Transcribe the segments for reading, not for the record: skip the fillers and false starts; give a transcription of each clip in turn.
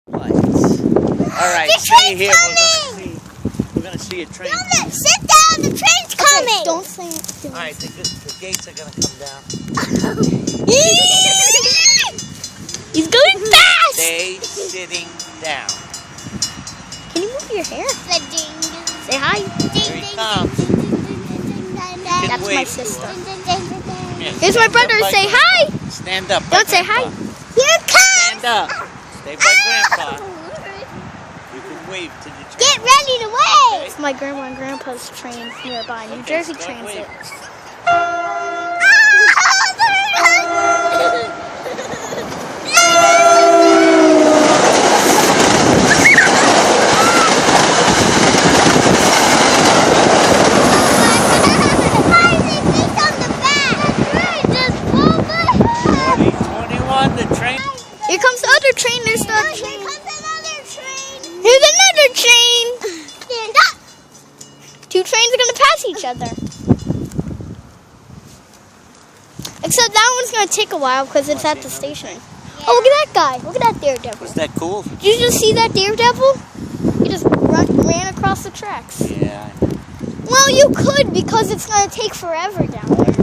Lights. Alright, stay here. We're gonna see a train. Sit down, the train's coming. Don't say it. Alright, the gates are gonna come down. He's going fast! Stay sitting down. Can you move your hair? Say hi. Here he comes. That's my wave sister. to Here's my brother. Say hi. Stand up. Don't say hi. Here it comes. Stand up. Stay by Grandpa. You can wave to the train. Get ready to wave. It's my grandma and grandpa's train nearby, New Jersey Transit. Here comes the other train. There's the other train. Here comes another train. Here's another train. Stand up. Two trains are gonna pass each other. Except that one's gonna take a while because it's at the station. Oh, look at that guy. Look at that daredevil. Was that cool? Did you just see that daredevil? He just ran across the tracks. Yeah. Well, you could because it's gonna take forever down there.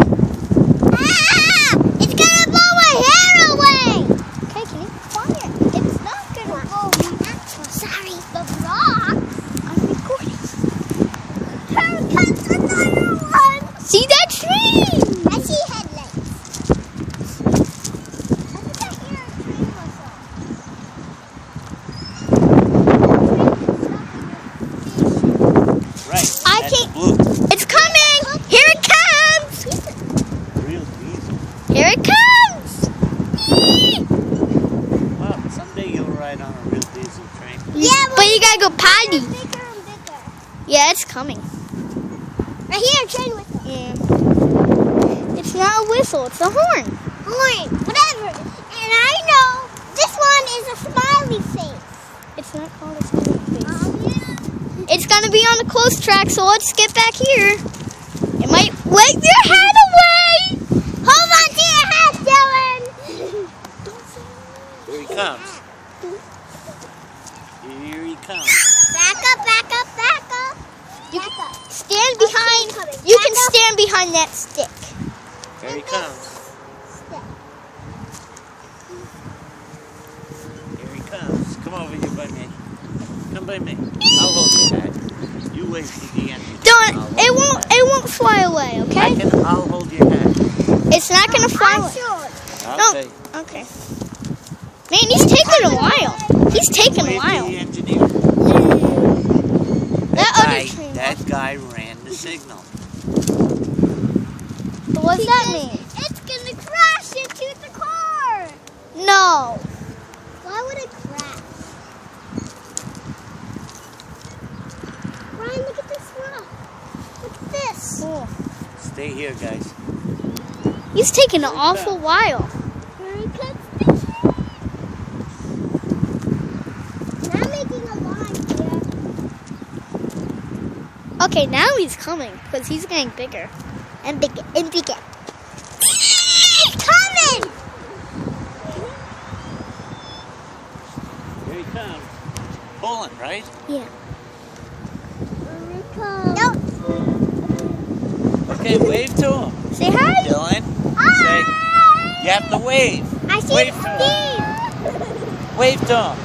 Ah! It's gonna blow my hair away. Okay, can you be quiet? It's not gonna blow me. Sorry, the rock. I'm recording. Here comes another one. See that tree? I see headlights. I think I hear a train whistle. Right. I That's can't- blue. It's coming. Here it comes. Real diesel. Here it comes. Well, someday you'll ride on a real diesel train. Yeah, but you gotta go potty. Bigger and bigger. Yeah, it's coming. I hear a train whistle. Yeah. It's not a whistle. It's a horn. Horn, whatever. And I know this one is a smiley face. It's not called a smiley face. Yeah. It's gonna be on the close track, so let's get back here. It might wave your head away. Hold on to your hat, Dylan. Here he comes. Here he comes. Back up, back up, back up. You Back can up. stand Coming. behind. You Back can up. stand behind that stick. Here he comes. Here he comes. Come over here by me. Come by me. I'll hold your hat. You wave to the end. Don't. It won't fly away. Okay. I'll hold your hat. It's not gonna fly away. No. Okay. Okay. Man, he's taking a while. He's taking a Wave to while. the engineer. That guy ran the signal. So what's that mean? It's gonna crash into the car. No. Why would it crash? Ryan, look at this rock. Look at this. Cool. Stay here, guys. He's taking an awful while. Here comes the train. And I'm making a line here. Okay, now he's coming because he's getting bigger and bigger and bigger. It's coming. Here he comes. Pulling, right? Yeah. Here it comes. No. Okay, wave to him. Say hi. Dylan. Say, you have to wave. I see Wave to him. Steve. Wave to him.